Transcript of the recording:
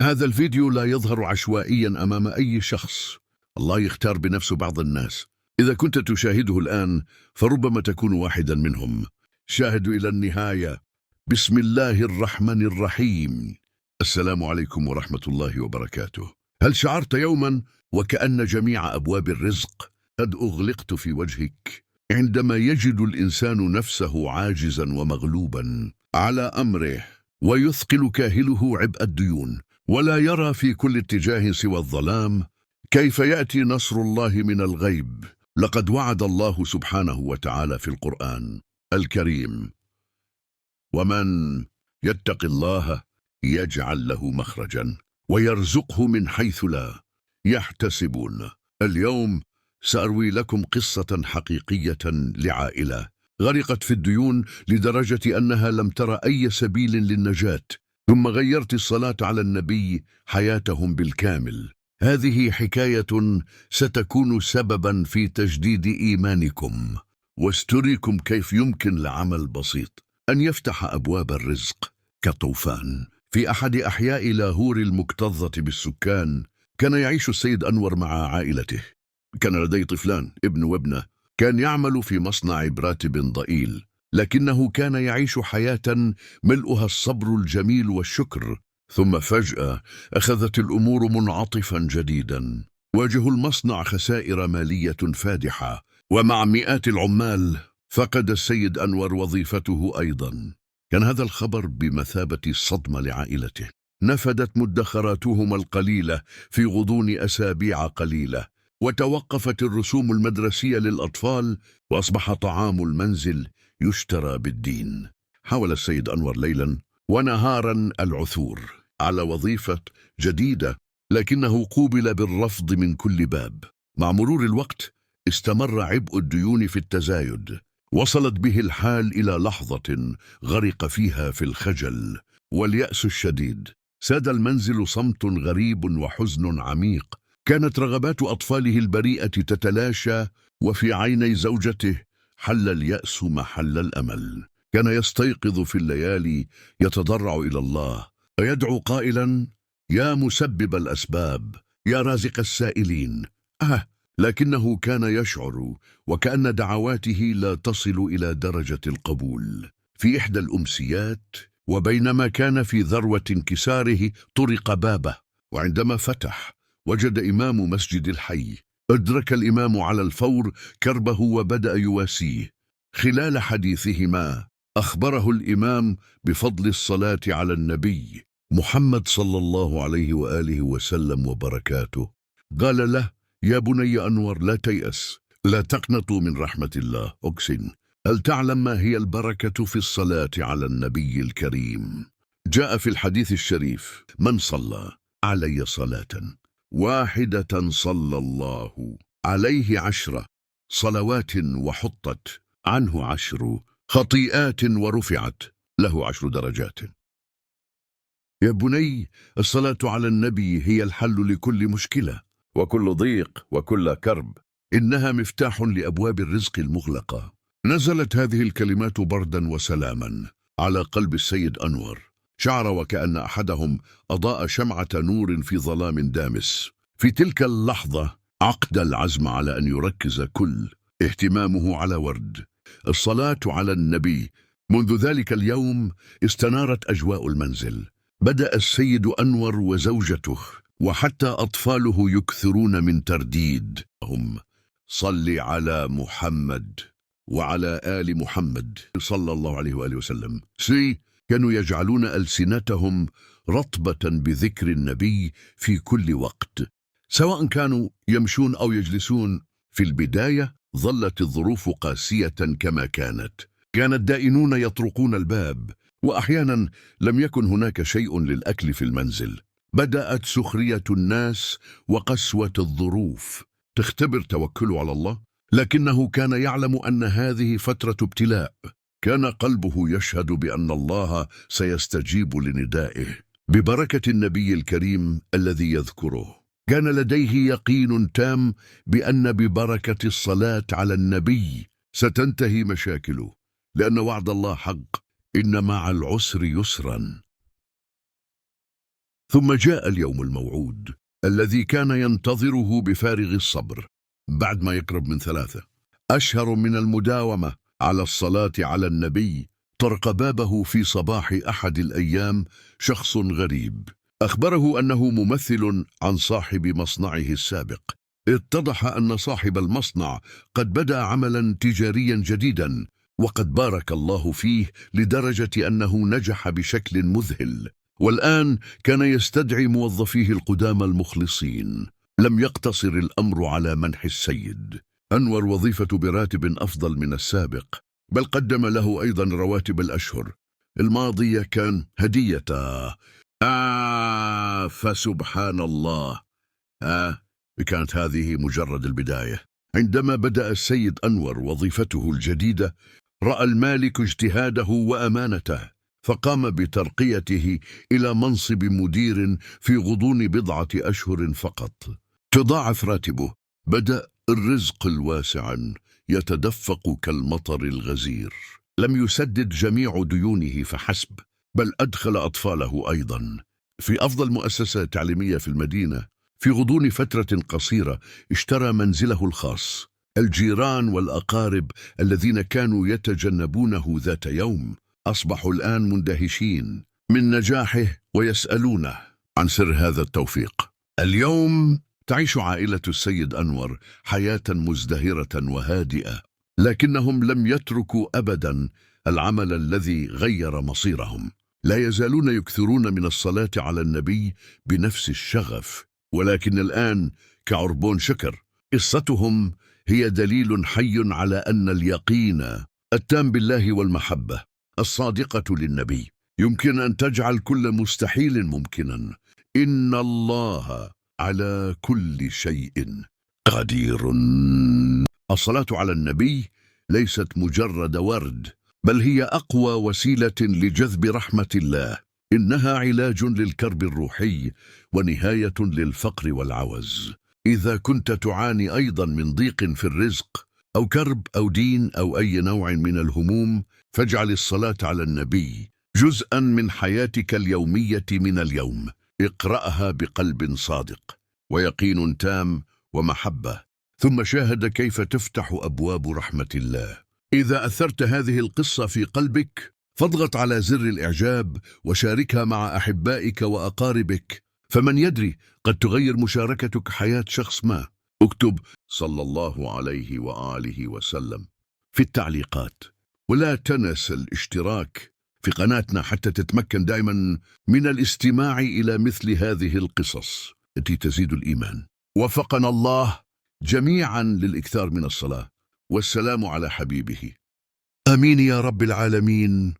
هذا الفيديو لا يظهر عشوائيا أمام أي شخص. الله يختار بنفسه بعض الناس. إذا كنت تشاهده الآن فربما تكون واحدا منهم. شاهدوا إلى النهاية. بسم الله الرحمن الرحيم. السلام عليكم ورحمة الله وبركاته. هل شعرت يوما وكأن جميع أبواب الرزق قد أغلقت في وجهك عندما يجد الإنسان نفسه عاجزا ومغلوبا على أمره ويثقل كاهله عبء الديون ولا يرى في كل اتجاه سوى الظلام؟ كيف يأتي نصر الله من الغيب؟ لقد وعد الله سبحانه وتعالى في القرآن الكريم: ومن يتق الله يجعل له مخرجا ويرزقه من حيث لا يحتسبون. اليوم سأروي لكم قصة حقيقية لعائلة غرقت في الديون لدرجة أنها لم ترى أي سبيل للنجاة، ثم غيرت الصلاة على النبي حياتهم بالكامل. هذه حكاية ستكون سببا في تجديد إيمانكم واستريكم كيف يمكن لعمل بسيط أن يفتح أبواب الرزق كطوفان. في أحد أحياء لاهور المكتظة بالسكان كان يعيش السيد أنور مع عائلته. كان لديه طفلان، ابن وابنة. كان يعمل في مصنع براتب ضئيل، لكنه كان يعيش حياة ملؤها الصبر الجميل والشكر. ثم فجأة أخذت الأمور منعطفا جديدا. واجه المصنع خسائر مالية فادحة، ومع مئات العمال فقد السيد أنور وظيفته أيضا. كان هذا الخبر بمثابة صدمة لعائلته. نفدت مدخراتهم القليلة في غضون أسابيع قليلة، وتوقفت الرسوم المدرسية للأطفال، وأصبح طعام المنزل يشترى بالدين. حاول السيد أنور ليلا ونهارا العثور على وظيفة جديدة، لكنه قوبل بالرفض من كل باب. مع مرور الوقت استمر عبء الديون في التزايد. وصلت به الحال إلى لحظة غرق فيها في الخجل واليأس الشديد. ساد المنزل صمت غريب وحزن عميق. كانت رغبات أطفاله البريئة تتلاشى، وفي عيني زوجته حل اليأس محل الأمل. كان يستيقظ في الليالي يتضرع إلى الله ويدعو قائلا: يا مسبب الأسباب، يا رازق السائلين. لكنه كان يشعر وكأن دعواته لا تصل إلى درجة القبول. في إحدى الأمسيات وبينما كان في ذروة انكساره طرق بابه، وعندما فتح وجد إمام مسجد الحي. أدرك الإمام على الفور كربه وبدأ يواسيه. خلال حديثهما أخبره الإمام بفضل الصلاة على النبي محمد صلى الله عليه وآله وسلم وبركاته. قال له: يا بني أنور، لا تيأس، لا تقنطوا من رحمة الله. أقسم، هل تعلم ما هي البركة في الصلاة على النبي الكريم؟ جاء في الحديث الشريف: من صلى علي صلاة واحدة صلى الله عليه 10 صلوات وحطت عنه 10 خطيئات ورفعت له 10 درجات. يا بني، الصلاة على النبي هي الحل لكل مشكلة وكل ضيق وكل كرب. إنها مفتاح لأبواب الرزق المغلقة. نزلت هذه الكلمات بردا وسلاما على قلب السيد أنور. شعر وكأن أحدهم أضاء شمعة نور في ظلام دامس. في تلك اللحظة عقد العزم على أن يركز كل اهتمامه على ورد الصلاة على النبي. منذ ذلك اليوم استنارت أجواء المنزل. بدأ السيد أنور وزوجته وحتى أطفاله يكثرون من ترديد: هم صل على محمد وعلى آل محمد صلى الله عليه وآله وسلم. كانوا يجعلون ألسنتهم رطبة بذكر النبي في كل وقت، سواء كانوا يمشون أو يجلسون. في البداية ظلت الظروف قاسية كما كانت. كان الدائنون يطرقون الباب، وأحيانا لم يكن هناك شيء للأكل في المنزل. بدأت سخرية الناس وقسوة الظروف تختبر توكله على الله، لكنه كان يعلم أن هذه فترة ابتلاء. كان قلبه يشهد بأن الله سيستجيب لندائه ببركة النبي الكريم الذي يذكره. كان لديه يقين تام بأن ببركة الصلاة على النبي ستنتهي مشاكله، لأن وعد الله حق: إن مع العسر يسرا. ثم جاء اليوم الموعود الذي كان ينتظره بفارغ الصبر. بعد ما يقرب من 3 أشهر من المداومة على الصلاة على النبي، طرق بابه في صباح أحد الأيام شخص غريب أخبره أنه ممثل عن صاحب مصنعه السابق. اتضح أن صاحب المصنع قد بدأ عملا تجاريا جديدا، وقد بارك الله فيه لدرجة أنه نجح بشكل مذهل، والآن كان يستدعي موظفيه القدامى المخلصين. لم يقتصر الأمر على منح السيد أنور وظيفة براتب أفضل من السابق، بل قدم له أيضا رواتب الأشهر الماضية كان هديته. فسبحان الله. كانت هذه مجرد البداية. عندما بدأ السيد أنور وظيفته الجديدة، رأى المالك اجتهاده وأمانته، فقام بترقيته إلى منصب مدير في غضون 4 أشهر فقط. تضاعف راتبه، بدأ الرزق الواسع يتدفق كالمطر الغزير. لم يسدد جميع ديونه فحسب، بل أدخل أطفاله أيضا في أفضل مؤسسة تعليمية في المدينة. في غضون فترة قصيرة اشترى منزله الخاص. الجيران والأقارب الذين كانوا يتجنبونه ذات يوم أصبحوا الآن مندهشين من نجاحه ويسألونه عن سر هذا التوفيق. اليوم تعيش عائلة السيد أنور حياة مزدهرة وهادئة، لكنهم لم يتركوا أبدا العمل الذي غير مصيرهم. لا يزالون يكثرون من الصلاة على النبي بنفس الشغف، ولكن الآن كعربون شكر. قصتهم هي دليل حي على أن اليقين التام بالله والمحبة الصادقة للنبي يمكن أن تجعل كل مستحيل ممكنا. إن الله على كل شيء قدير. الصلاة على النبي ليست مجرد ورد، بل هي أقوى وسيلة لجذب رحمة الله. إنها علاج للكرب الروحي ونهاية للفقر والعوز. إذا كنت تعاني أيضا من ضيق في الرزق أو كرب أو دين أو أي نوع من الهموم، فاجعل الصلاة على النبي جزءا من حياتك اليومية من اليوم. اقرأها بقلب صادق ويقين تام ومحبة، ثم شاهد كيف تفتح أبواب رحمة الله. إذا أثرت هذه القصة في قلبك، فاضغط على زر الإعجاب وشاركها مع أحبائك وأقاربك، فمن يدري قد تغير مشاركتك حياة شخص ما. اكتب صلى الله عليه وآله وسلم في التعليقات، ولا تنسى الاشتراك في قناتنا حتى تتمكن دائما من الاستماع إلى مثل هذه القصص التي تزيد الإيمان. وفقنا الله جميعا للإكثار من الصلاة والسلام على حبيبه. آمين يا رب العالمين.